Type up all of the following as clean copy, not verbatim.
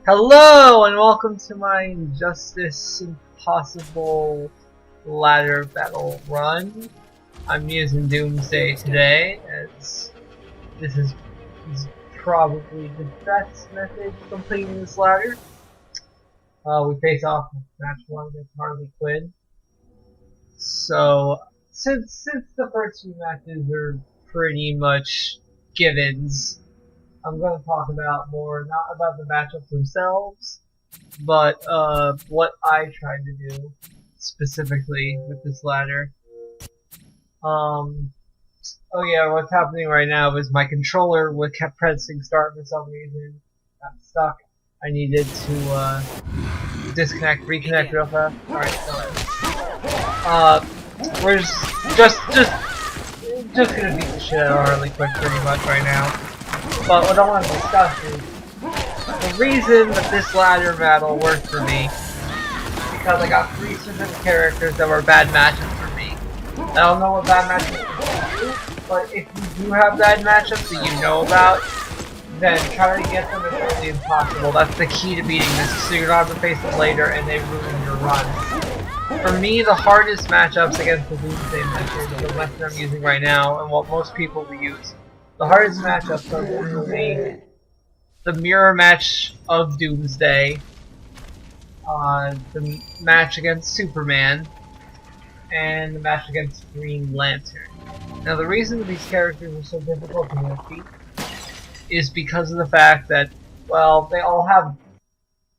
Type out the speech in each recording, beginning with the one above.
Hello and welcome to my Justice Impossible ladder battle run. I'm using Doomsday today as this is probably the best method of completing this ladder. We face off with match 1 against Harley Quinn. So since the first few matches are pretty much givens, I'm going to talk about more, not about the matchups themselves, but what I tried to do specifically with this ladder. Oh yeah, what's happening right now is my controller kept pressing start for some reason. Got stuck. I needed to reconnect real fast. Alright, we're just gonna beat the shit out of Harley Quinn pretty much right now. But what I want to discuss is the reason that this ladder battle worked for me, because I got 3 specific characters that were bad matchups for me. I don't know what bad matchups for you, but if you do have bad matchups that you know about, then try to get them as early as possible. That's the key to beating this, so you don't have to face them later and they ruin your run. For me, the hardest matchups against the Doomsday method, the method I'm using right now, and what most people will use, the hardest matchups are literally the mirror match of Doomsday, the match against Superman, and the match against Green Lantern. Now the reason that these characters are so difficult to defeat is because of the fact that, well, they all have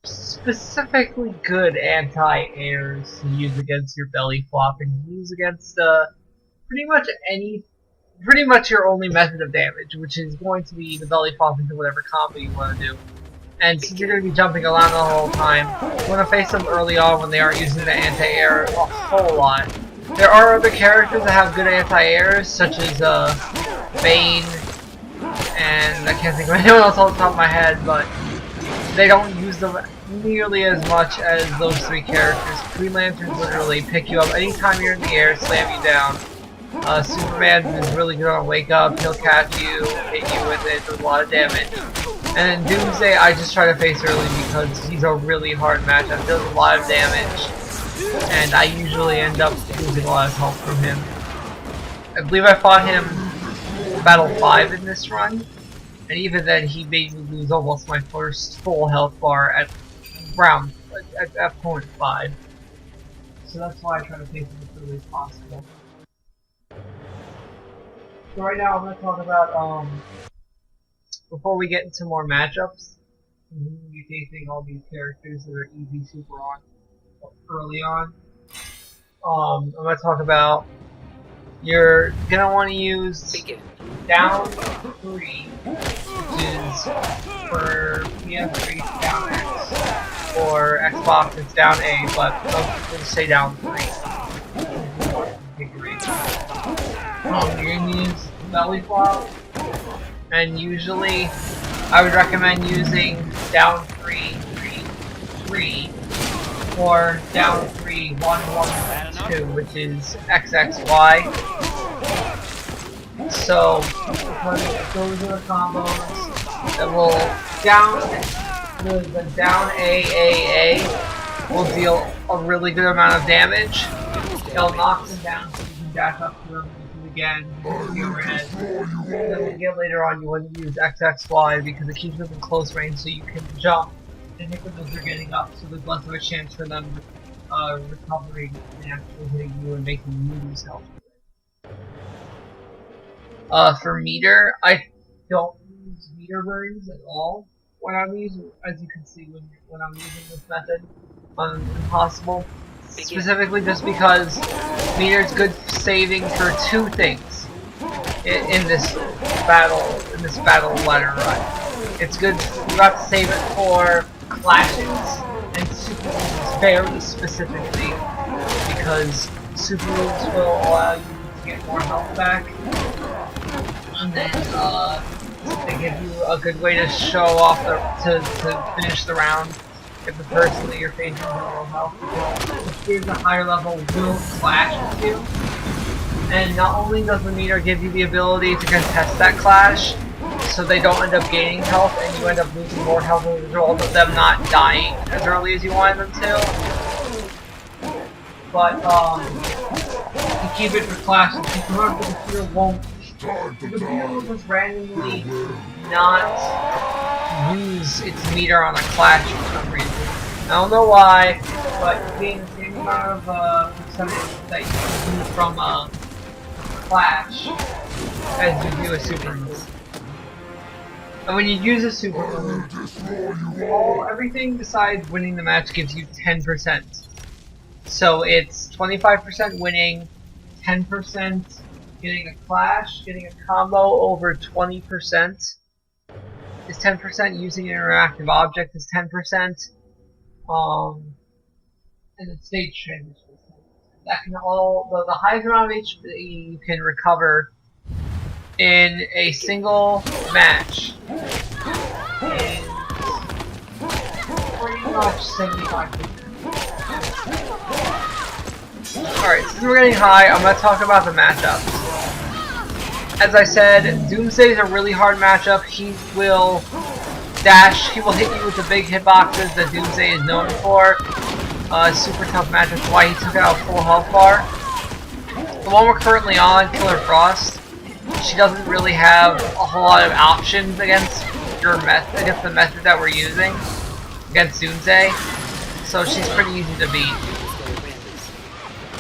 specifically good anti-airs to use against your belly flop and use against pretty much your only method of damage, which is going to be the belly flop into whatever combo you want to do. And since you're going to be jumping around the whole time, you want to face them early on when they aren't using the anti-air a whole lot. There are other characters that have good anti-airs, such as BANE, and I can't think of anyone else off the top of my head, but they don't use them nearly as much as those 3 characters. Green Lanterns literally pick you up anytime you're in the air, slam you down. Superman is really good on Wake Up, he'll catch you, hit you with it, does a lot of damage. And then Doomsday I just try to face early because he's a really hard matchup, does a lot of damage, and I usually end up losing a lot of health from him. I believe I fought him Battle 5 in this run, and even then he made me lose almost my first full health bar at point 5. So that's why I try to face him as early as possible. So right now I'm going to talk about, before we get into more matchups, I'm going to be facing all these characters that are easy super on early on. I'm going to talk about, you're going to want to use down 3, which is for PS3 it's down X, for Xbox it's down A, but I'll just say down 3. You're going to use belly flop, and usually I would recommend using down 3, 3, 3, or down 3, 1, 1, 2, which is XXY. So those are the combos that will the down A will deal a really good amount of damage. It'll knock them down so you can dash up to them again, overhead. Then when you get later on, you want to use XXY because it keeps them in close range so you can jump and hit them as they're getting up, so there's less of a chance for them recovering and actually hitting you and making you lose health. For meter, I don't use meter burns at all when I'm using, as you can see when I'm using this method on Impossible. Specifically just because meter is good saving for 2 things in this battle ladder run. It's good, you have to save it for clashes and super moves very specifically, because super moves will allow you to get more health back, and then they give you a good way to show off to finish the round. If the person that you're facing has low health, which gives a higher level will clash with you. And not only does the meter give you the ability to contest that clash, so they don't end up gaining health, and you end up losing more health as a result of them not dying as early as you wanted them to. But you keep it for classes. Remember, the computer won't. The computer will just randomly not use its meter on a clash for some reason. I don't know why, but you gain the same amount of percentage that you can use from a clash as you do a super move. And when you use a super move, everything besides winning the match gives you 10%. So it's 25% winning, 10% getting a clash, getting a combo over 20% is 10%, using an interactive object is 10%, and the stage transition is 10%. That can all, the highest amount of HP you can recover in a single match is pretty much 75%. Alright, since we're getting high, I'm going to talk about the matchups. As I said, Doomsday is a really hard matchup. He will dash, he will hit you with the big hitboxes that Doomsday is known for. Super tough matchup, that's why he took out a full health bar. The one we're currently on, Killer Frost, she doesn't really have a whole lot of options against against the method that we're using against Doomsday, so she's pretty easy to beat.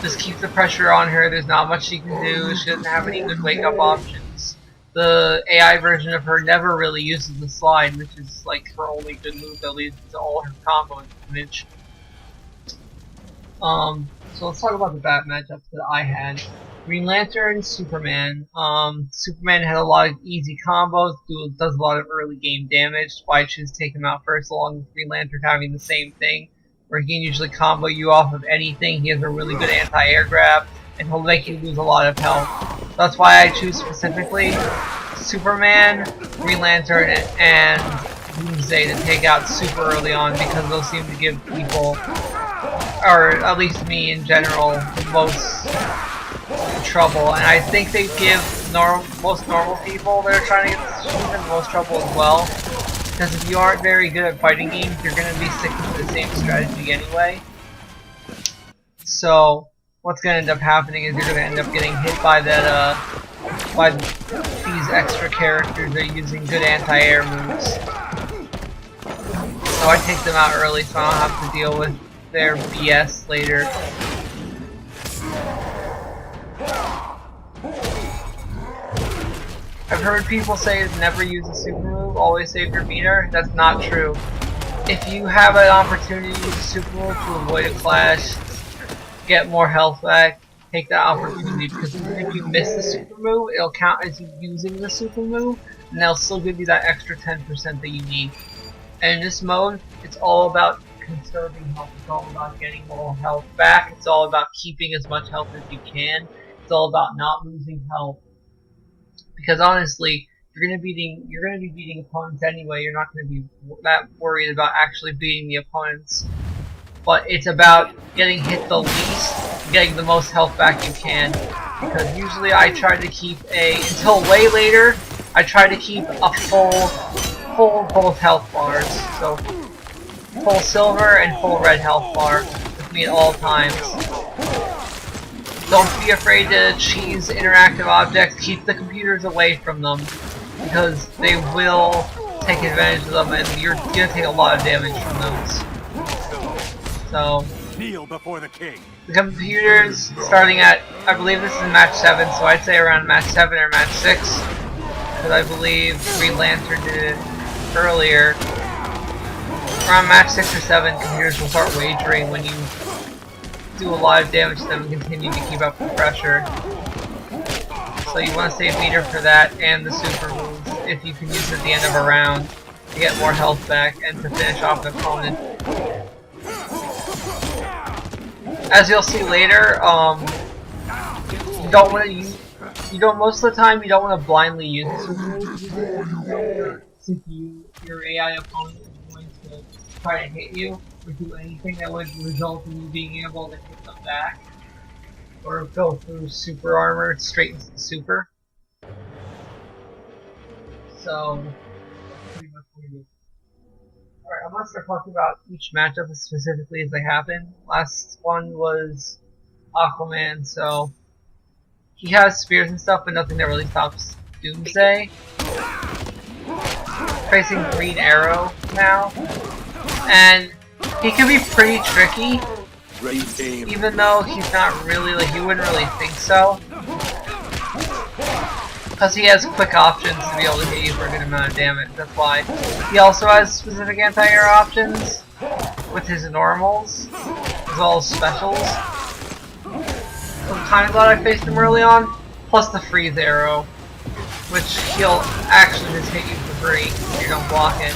Just keep the pressure on her, there's not much she can do, she doesn't have any good wake up options. The AI version of her never really uses the slide, which is like her only good move that leads to all her combo damage. So let's talk about the bad matchups that I had. Green Lantern, Superman. Superman had a lot of easy combos, does a lot of early game damage, that's why I choose to take him out first, along with Green Lantern having the same thing, where he can usually combo you off of anything. He has a really good anti-air grab, and he'll make you lose a lot of health. That's why I choose specifically Superman, Green Lantern, and Doomsday to take out super early on, because those seem to give people, or at least me in general, the most trouble. And I think they give most normal people that are trying to get this the most trouble as well. Because if you aren't very good at fighting games, you're going to be sticking to the same strategy anyway. So, what's going to end up happening is you're going to end up getting hit by that, by these extra characters that are using good anti-air moves. So I take them out early so I don't have to deal with their BS later. I've heard people say never use a super move, always save your meter. That's not true. If you have an opportunity to use a super move to avoid a clash, get more health back, take that opportunity, because even if you miss the super move, it'll count as you using the super move, and they'll still give you that extra 10% that you need. And in this mode, it's all about conserving health, it's all about getting more health back, it's all about keeping as much health as you can, it's all about not losing health. Because honestly, you're gonna be beating opponents anyway. You're not gonna be that worried about actually beating the opponents. But it's about getting hit the least, and getting the most health back you can. Because usually I try to keep until way later, I try to keep a full both health bars. So full silver and full red health bar with me at all times. Don't be afraid to cheese interactive objects. Keep the computers away from them, because they will take advantage of them, and you're gonna take a lot of damage from those. So, kneel before the king. The computers, starting at, I believe this is match 7, so I'd say around match 7 or match 6, because I believe Green Lantern did it earlier. Around match 6 or 7, computers will start wagering when you do a lot of damage to them and continue to keep up the pressure. So you want to save meter for that and the super moves if you can use it at the end of a round to get more health back and to finish off the opponent. As you'll see later, you don't want to use, most of the time you don't want to blindly use the super moves, since your AI opponent is going to try to hit you or do anything that would result in you being able to hit them back, or go through super armor straight into the super. So that's pretty much what we do. Alright, I'm gonna start talking about each matchup specifically as they happen. Last one was Aquaman, so he has spears and stuff, but nothing that really stops Doomsday. Facing Green Arrow now, and he can be pretty tricky, even though he's not really, like, you wouldn't really think so, because he has quick options to be able to hit you for a good amount of damage. That's why he also has specific anti-air options with his normals as well as specials. So I'm kind of glad I faced him early on, plus the freeze arrow, which he'll actually just hit you for free if you don't block it.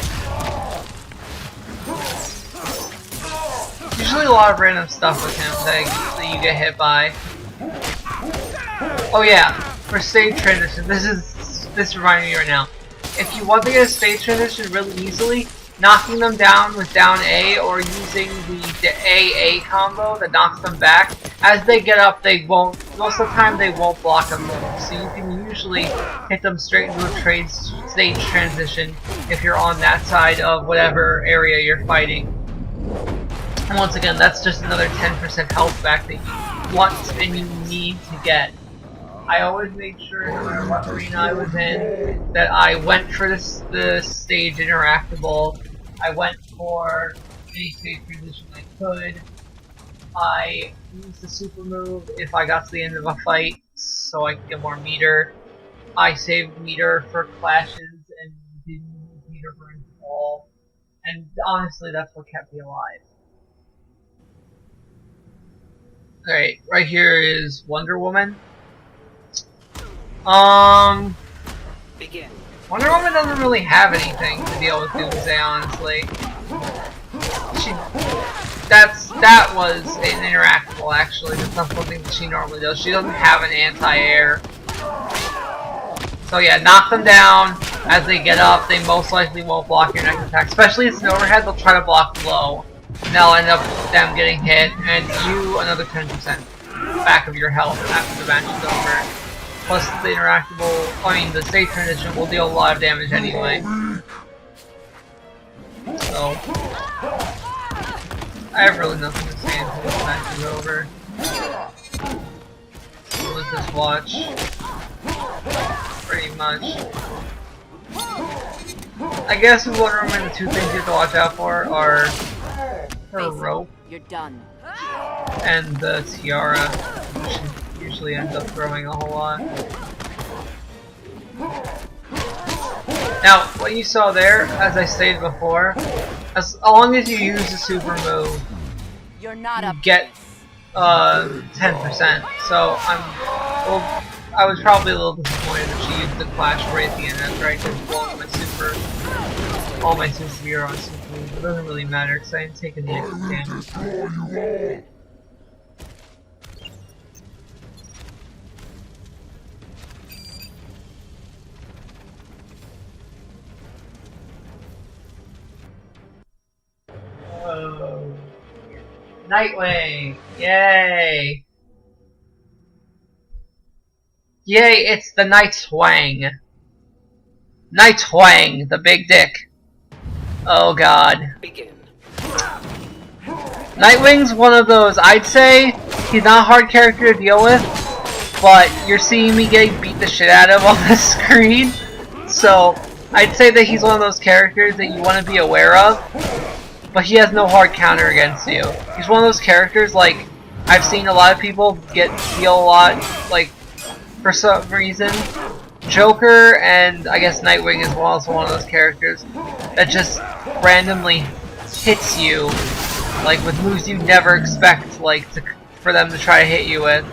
Usually a lot of random stuff with him that you get hit by. Oh yeah, for stage transition, this reminded me right now. If you want to get a stage transition really easily, knocking them down with down A or using the AA combo that knocks them back, as they get up they won't, most of the time they won't block them move, so you can usually hit them straight into a stage transition if you're on that side of whatever area you're fighting. And once again, that's just another 10% health back that you want and you need to get. I always made sure, no matter what arena I was in, that I went for the stage interactable. I went for any stage transition I could. I used the super move if I got to the end of a fight, so I could get more meter. I saved meter for clashes and didn't use meter for all. And honestly, that's what kept me alive. Alright, right here is Wonder Woman. Begin. Wonder Woman doesn't really have anything to deal with Doomsday, honestly. That was an interactable, actually. That's not something that she normally does. She doesn't have an anti-air. So yeah, knock them down. As they get up, they most likely won't block your next attack. Especially if it's an overhead, they'll try to block low. And they'll end up them getting hit, and you another 10% back of your health after the match is over. Plus the interactable, the stage transition will deal a lot of damage anyway. So, I have really nothing to say until this match is over. So let's just watch. Pretty much. I guess with Wonder Woman, the two things you have to watch out for are her rope. You're done. And the tiara, which usually ends up throwing a whole lot. Now, what you saw there, as I stated before, as long as you use the super move, You're not you get 10%. So I was probably a little disappointed that she used the Clash right at the end. That's right, because all my super are on super moves. It doesn't really matter because I didn't take any extra damage. Oh. Nightwing! Yay! Yay, it's the Nightwing! Nightwing, the big dick. Oh god. Begin. Nightwing's one of those, I'd say, he's not a hard character to deal with, but you're seeing me getting beat the shit out of on the screen, so I'd say that he's one of those characters that you want to be aware of, but he has no hard counter against you. He's one of those characters, like, I've seen a lot of people deal a lot, like, for some reason. Joker and I guess Nightwing is also one of those characters that just randomly hits you, like with moves you never expect, like for them to try to hit you with.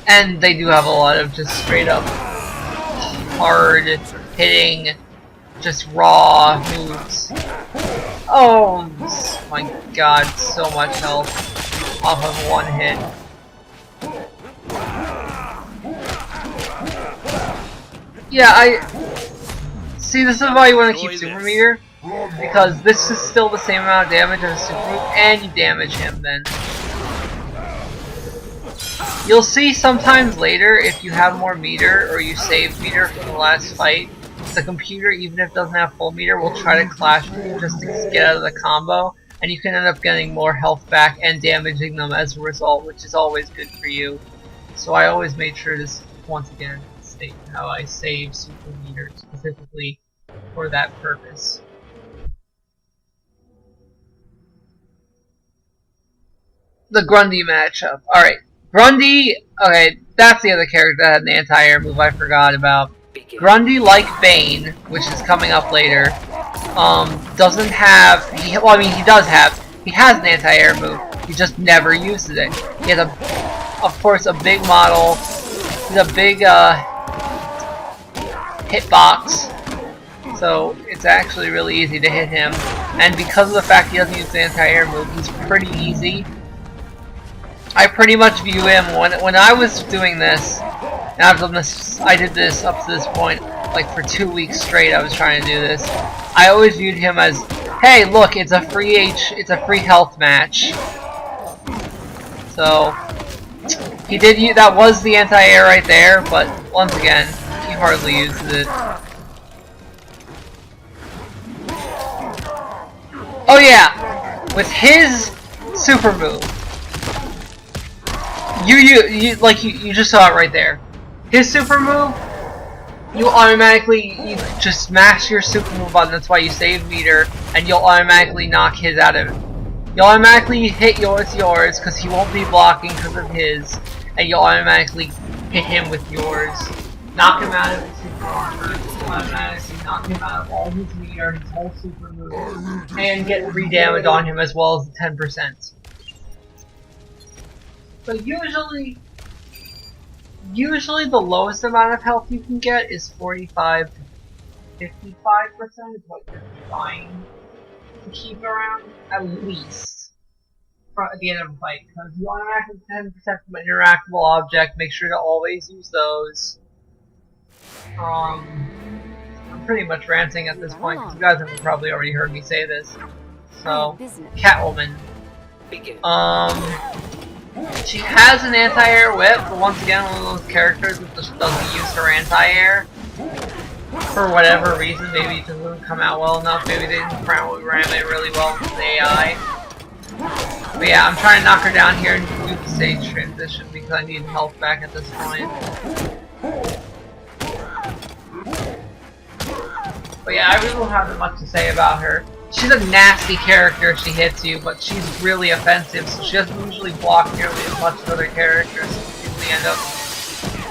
And they do have a lot of just straight up hard hitting, just raw moves. Oh my god, so much health off of one hit. Yeah, see, this is why you want to keep Super Meter, because this is still the same amount of damage as a Super Move, and you damage him then. You'll see sometimes later, if you have more meter, or you save meter from the last fight, the computer, even if it doesn't have full meter, will try to clash with you just to get out of the combo, and you can end up getting more health back and damaging them as a result, which is always good for you. So I always made sure to, once again, state how I save super meter specifically for that purpose. The Grundy matchup. Alright, Grundy, okay, that's the other character that had an anti-air move I forgot about. Grundy, like Bane, which is coming up later, doesn't have, he has an anti-air move, he just never uses it. He has of course, a big model, he's a big, hitbox, so it's actually really easy to hit him, and because of the fact he doesn't use the anti-air move, he's pretty easy. I pretty much view him, when I was doing this, and I've done this, I did this up to this point, like for 2 weeks straight I was trying to do this, I always viewed him as, hey look, it's a free health match. So, he did that was the anti-air right there, but once again, he hardly uses it. Oh yeah! With his super move, you just saw it right there. His super move, you just smash your super move button, that's why you save meter, and you'll automatically knock his out of it. You'll automatically hit yours because he won't be blocking because of his, and you'll automatically hit him with yours. Knock him out of his super armor, automatically knock him out of all his meter, his whole super move, and get 3 damage on him as well as the 10%. So usually the lowest amount of health you can get is 45 to 55% is what you're trying to keep around, at least at the end of a fight. Because you automatically 10% from an interactable object, make sure to always use those. I'm pretty much ranting at this point because you guys have probably already heard me say this. So, Catwoman. She has an anti-air whip, but once again, one of those characters that just doesn't use her anti-air. For whatever reason, maybe it just doesn't come out well enough, maybe they didn't ram it really well into the AI. But yeah, I'm trying to knock her down here and do the stage transition because I need health back at this point. But yeah, I really don't have much to say about her. She's a nasty character if she hits you, but she's really offensive, so she doesn't usually block nearly as much as other characters, so you usually end up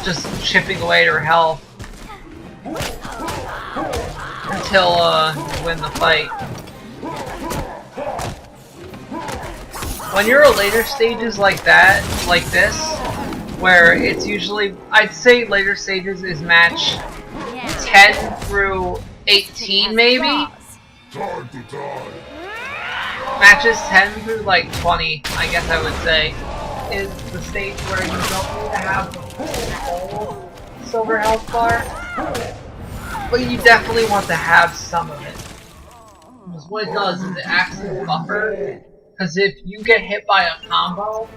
just chipping away at her health. Until you win the fight. When you're at later stages like that, like this, where it's usually, I'd say later stages is match 10 through 18 maybe? Matches 10 through like 20, I guess I would say, is the stage where you don't need to have the full silver health bar, but you definitely want to have some of it. Because what it does is it acts as a buffer, because if you get hit by a combo,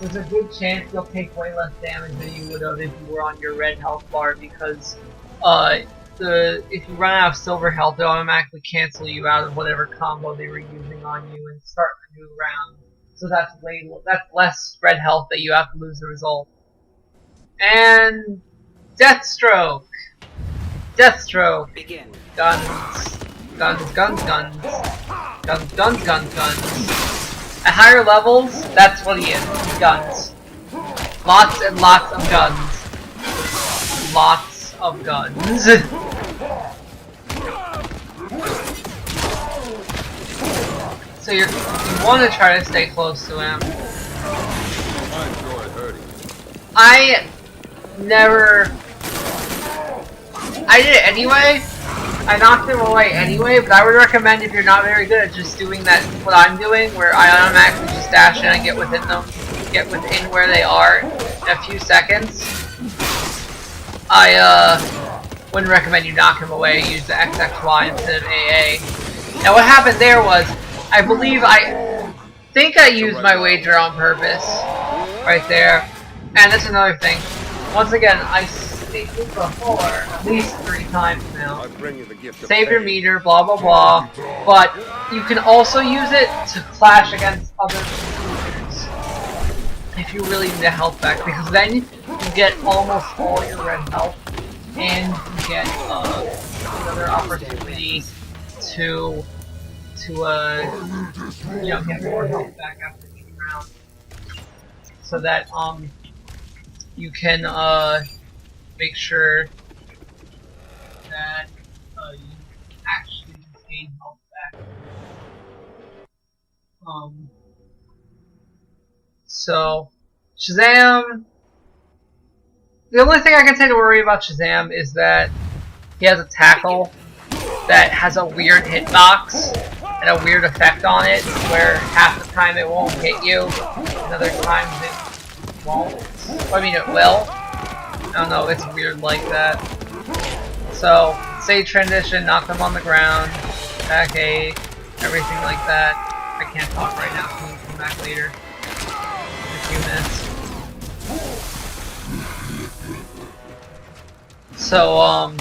there's a good chance you'll take way less damage than you would have if you were on your red health bar, because if you run out of silver health, they'll automatically cancel you out of whatever combo they were using on you and start a new round. So that's less red health that you have to lose the result. And DEATHSTROKE. DEATHSTROKE. Begin. Guns. Guns, guns, guns. Guns, guns, guns, guns. At higher levels, that's what he is. Guns. Lots and lots of guns. Lots of guns. So you want to try to stay close to him. I did it anyway. I knocked him away anyway, but I would recommend if you're not very good at just doing that, what I'm doing, where I automatically just dash in and get within them, get within where they are in a few seconds. I wouldn't recommend you knock him away, use the XXY instead of AA. Now what happened there was, I think I used my wager on purpose, right there. And that's another thing. Once again, I stated before at least 3 times now. Save your meter, blah blah blah. But you can also use it to clash against other computers if you really need a health back, because then you get almost all your red health, and you get another opportunity to get more health back after each round, so that you can make sure that you actually gain health back. So Shazam. The only thing I can say to worry about Shazam is that he has a tackle that has a weird hitbox and a weird effect on it, where half the time it won't hit you, and other times it won't. I mean, it will. I don't know, it's weird like that. So, say transition, knock them on the ground, back A, everything like that. I can't talk right now, so we'll come back later in a few minutes. So,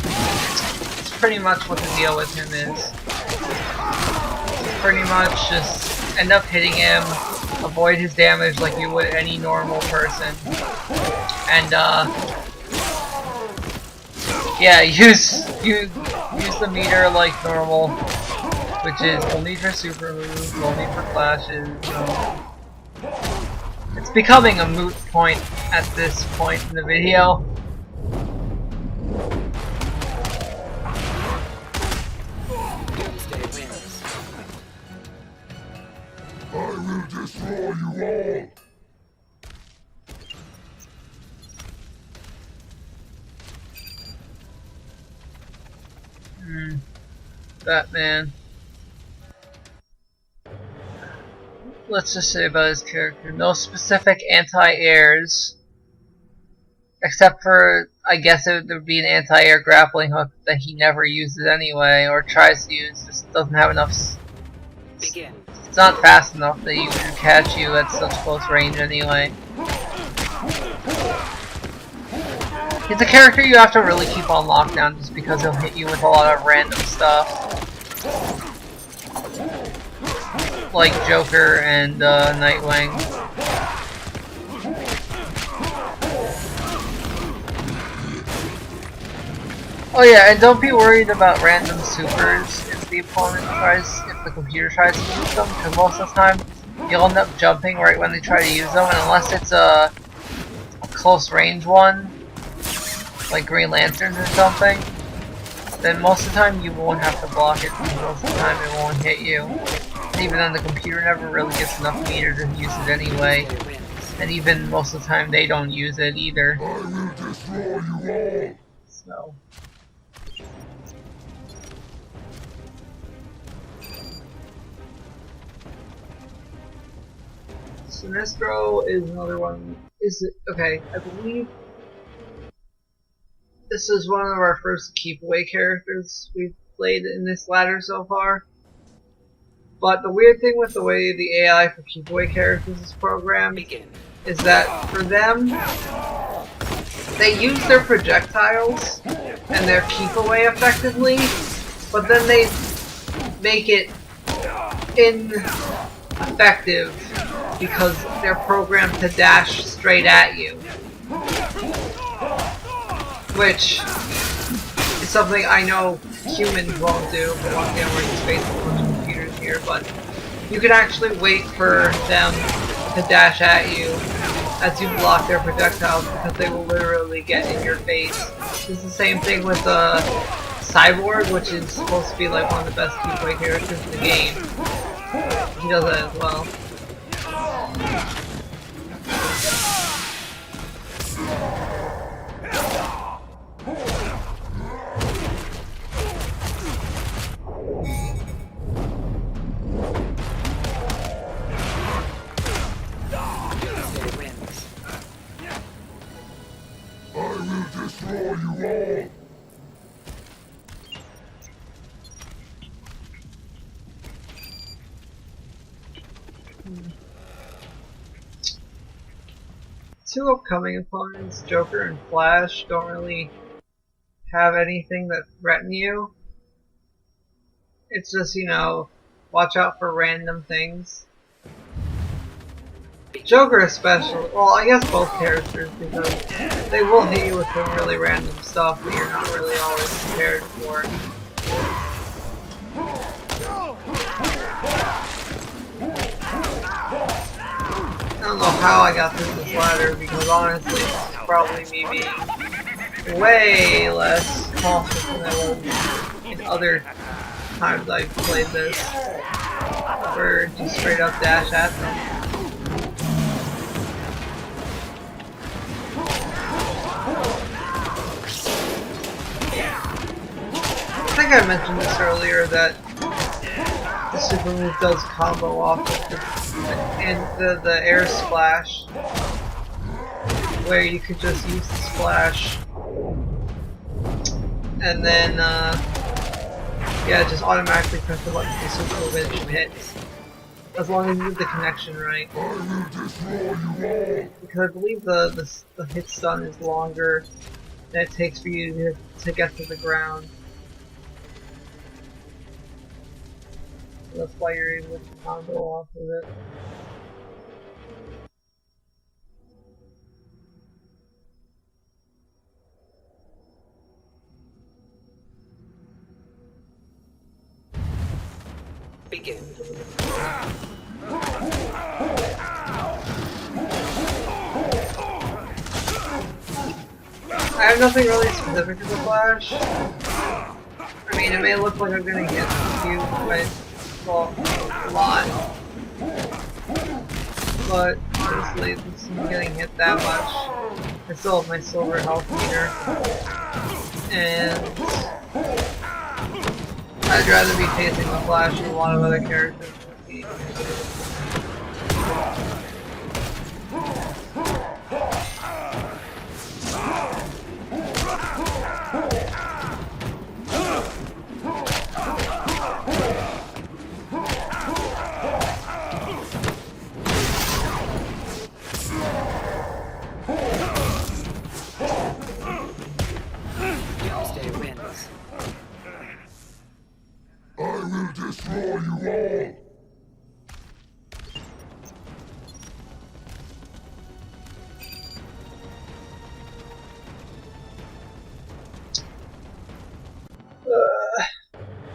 it's pretty much what the deal with him is. Pretty much just end up hitting him, avoid his damage like you would any normal person, and yeah, use the meter like normal, which is only for super moves, only for flashes. It's becoming a moot point at this point in the video. Doomsday wins. I will destroy you all! Batman. Let's just say about his character. No specific anti-airs. Except for, I guess it would be an anti-air grappling hook that he never uses anyway, or tries to use, just doesn't have enough. Begin. It's not fast enough that you can catch you at such close range anyway. He's a character you have to really keep on lockdown just because he'll hit you with a lot of random stuff. Like Joker and Nightwing. Oh yeah, and don't be worried about random supers if the opponent if the computer tries to use them, because most of the time you'll end up jumping right when they try to use them, and unless it's a close range one, like Green Lanterns or something, then most of the time you won't have to block it, because most of the time it won't hit you. And even then the computer never really gets enough meter to use it anyway, and even most of the time they don't use it either. I will destroy you all! So. Sinestro is another one. Is it okay? I believe this is one of our first keep away characters we've played in this ladder so far. But the weird thing with the way the AI for keep away characters is programmed is that for them, they use their projectiles and their keep away effectively, but then they make it ineffective because they're programmed to dash straight at you. Which is something I know humans won't do, but once again we're just facing a bunch of computers here, but you can actually wait for them to dash at you as you block their projectiles, because they will literally get in your face. It's the same thing with Cyborg, which is supposed to be like one of the best keep-away characters in the game. He does that as well. I will destroy you all! two upcoming opponents, Joker and Flash, don't really have anything that threaten you. It's just, you know, watch out for random things. Joker especially, well, I guess both characters, because they will hit you with some really random stuff that you're not really always prepared for. I don't know how I got through this ladder, because honestly, it's probably me being way less cautious than I was in other times I've played this, or just straight up dash at them. I think I mentioned this earlier that the super move does combo off of the air splash, where you could just use the splash and then yeah, just automatically press the button for the super move and it should hit, as long as you get the connection right. Because I believe the hit stun is longer than it takes for you to get to the ground. That's why you're able to combo off of it. Begin. I have nothing really specific to the Flash. I mean, it may look like I'm gonna get you by a lot, but honestly, this isn't getting hit that much. I still have my silver health meter, and I'd rather be facing the Flash than a lot of other characters. Doomsday wins. I will destroy you all!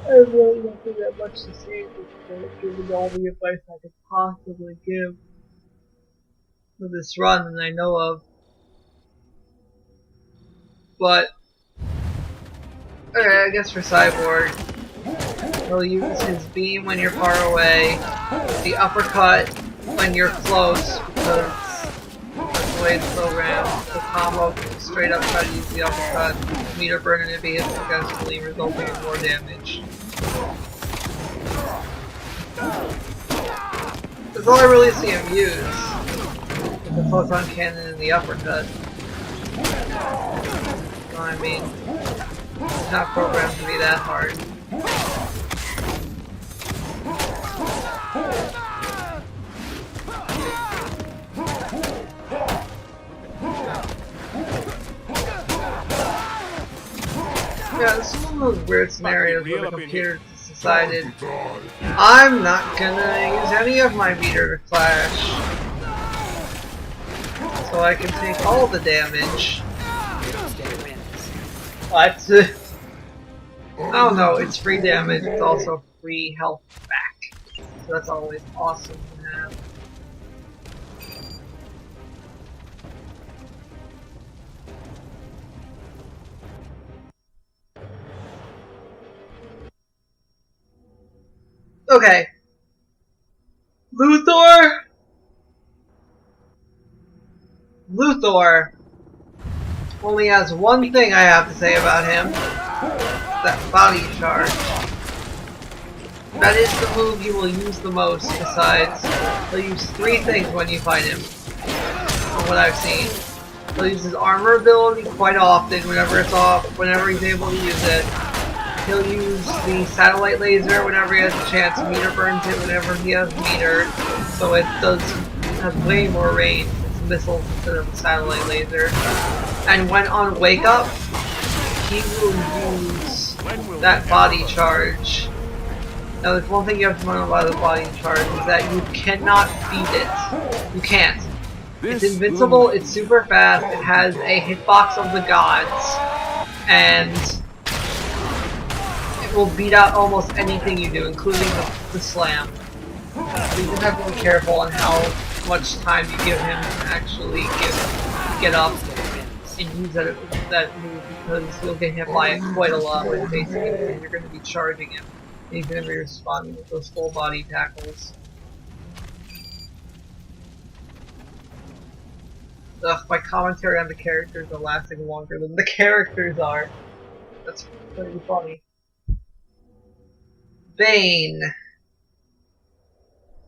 I really don't think that much to say at this point, given all the advice I could possibly give for this run that I know of. But, I guess for Cyborg, he'll use his beam when you're far away, the uppercut when you're close, because that's the way it's programmed. The combo straight up try to use the uppercut, meter burn and be hit successfully, resulting in more damage. That's all I really see him use, with the photon cannon and the uppercut. You know what I mean? It's not programmed to be that hard. Yeah, this is one of those weird scenarios where the computer just decided I'm not gonna use any of my meter to flash, so I can take all the damage. What? I don't know, it's free damage, it's also free health back. So that's always awesome to have. Okay. Luthor only has one thing I have to say about him. That body charge. That is the move he will use the most, besides he'll use three things when you fight him, from what I've seen. He'll use his armor ability quite often whenever it's off, whenever he's able to use it. He'll use the satellite laser whenever he has a chance. Meter burns it whenever he has meter, so it has way more range. It's missiles instead of a satellite laser. And when on wake up, he will use that body charge. Now there's one thing you have to know about the body charge is that you cannot beat it. You can't. It's invincible, it's super fast, it has a hitbox of the gods, and it will beat out almost anything you do, including the slam. So you just have to be careful on how much time you give him to actually get up and use that move, because you'll get hit by it quite a lot when facing him, and you're going to be charging him, and he's going to be responding with those full body tackles. Ugh, my commentary on the characters are lasting longer than the characters are. That's pretty funny. Bane.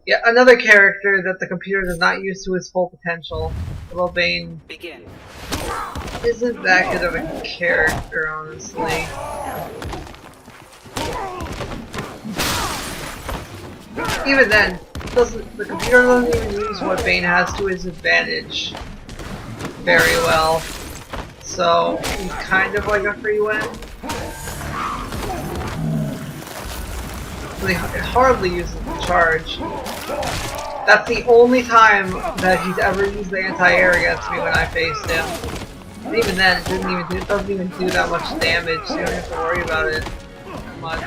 Yeah, another character that the computer does not use to his full potential. Although Bane isn't that good of a character, honestly. Even then, the computer doesn't even use what Bane has to his advantage very well. So, he's kind of like a free win. It hardly uses the charge. That's the only time that he's ever used the anti-air against me when I faced him. And even then, it doesn't even do that much damage, so you don't have to worry about it that much.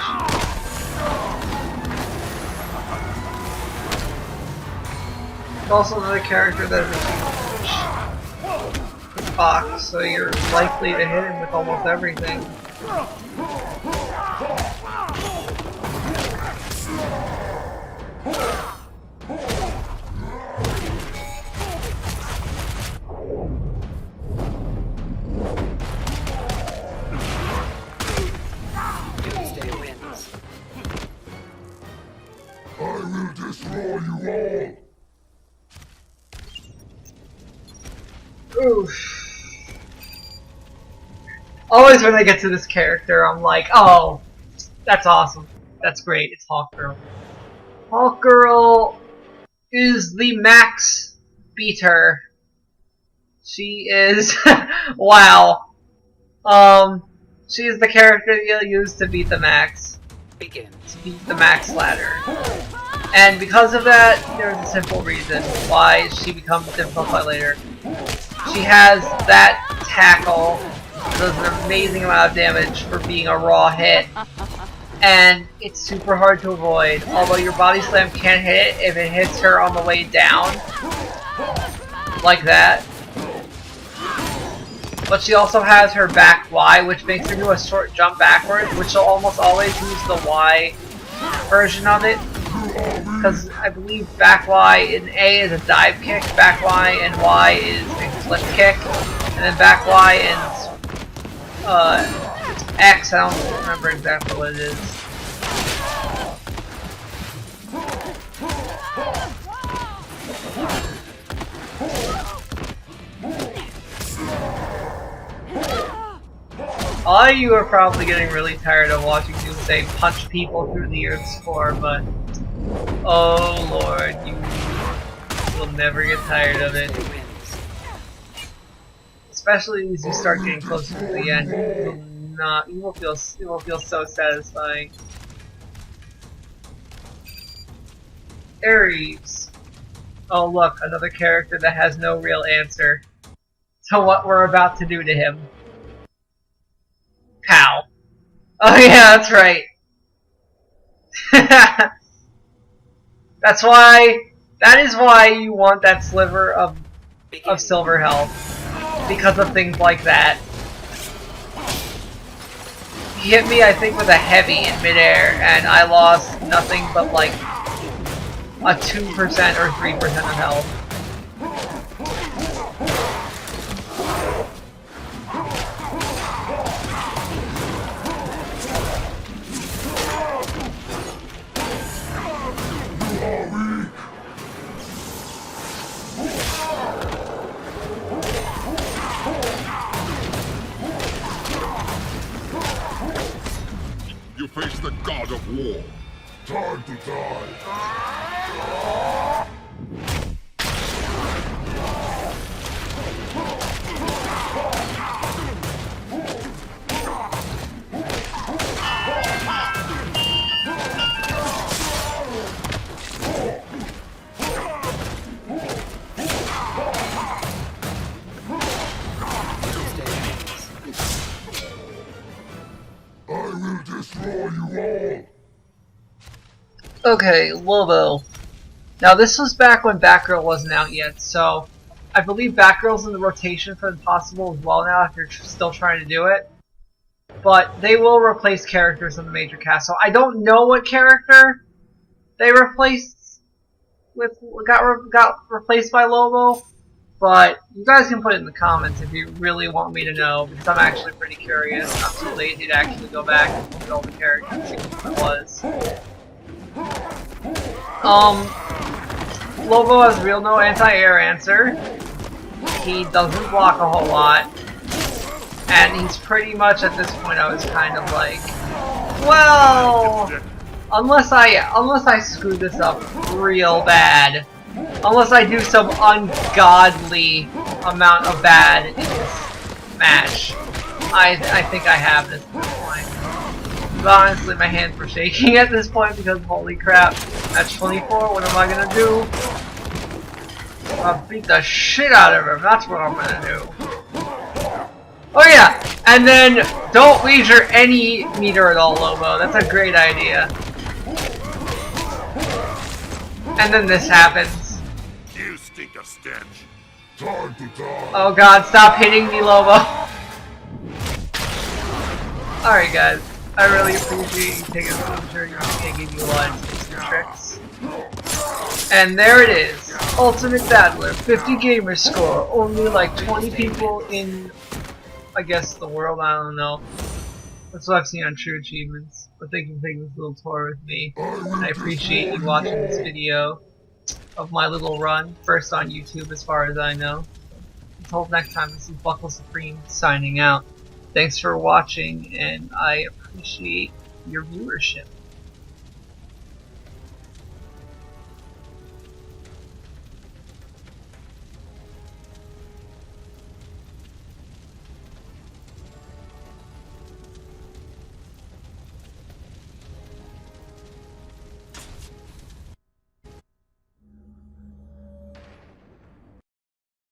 It's also another character that has a huge box, so you're likely to hit him with almost everything. Doomsday wins. I will destroy you all. Oof. Always when I get to this character, I'm like, oh, that's awesome. That's great. It's HAWKGIRL. HAWKGIRL is the max beater. She is wow. She is the character you'll use to beat the max. Begin. To beat the max ladder. And because of that, there's a simple reason why she becomes difficult to fight later. She has that tackle, does an amazing amount of damage for being a raw hit. And it's super hard to avoid, although your body slam can hit it if it hits her on the way down. Like that. But she also has her back Y, which makes her do a short jump backwards, which she'll almost always use the Y version of it. Because I believe back Y in A is a dive kick, back Y and Y is a flip kick, and then back Y and X, I don't remember exactly what it is. All of you are probably getting really tired of watching Doomsday punch people through the Earth's core, but oh lord, you will never get tired of it. Especially as you start getting closer to the end, it will feel so satisfying. Ares. Oh look, another character that has no real answer to what we're about to do to him. Pow. Oh yeah, that's right. That is why you want that sliver of silver health. Because of things like that. He hit me, I think, with a heavy in midair, and I lost nothing but like a 2% or 3% of health. You face the god of war. Time to die. Okay, Lobo. Now this was back when Batgirl wasn't out yet, so I believe Batgirl's in the rotation for Impossible as well now if you're still trying to do it. But they will replace characters in the major cast, so I don't know what character they replaced with got replaced by Lobo, but you guys can put it in the comments if you really want me to know, because I'm actually pretty curious. I'm too lazy to actually go back and look at all the characters and see what it was. Lobo has real no anti-air answer. He doesn't block a whole lot. And he's pretty much, at this point, I was kind of like, well, unless I screw this up real bad, unless I do some ungodly amount of bad in this match, I think I have this at this point. But honestly, my hands were shaking at this point because holy crap, match 24, what am I gonna do? I'll beat the shit out of him, that's what I'm gonna do. Oh yeah, and then don't wager any meter at all, Lobo. That's a great idea. And then this happens. You stink of stench. Time to die. Oh god, stop hitting me, Lobo. Alright guys, I really appreciate you taking a picture. You're taking you a lot of tips and tricks. And there it is. Ultimate Battler, 50 gamer score. Only like 20 people in, I guess, the world, I don't know. That's what I've seen on True Achievements. But thank you for taking this little tour with me. And I appreciate you watching this video of my little run. First on YouTube as far as I know. Until next time, this is Buckle Supreme signing out. Thanks for watching, and I appreciate your viewership.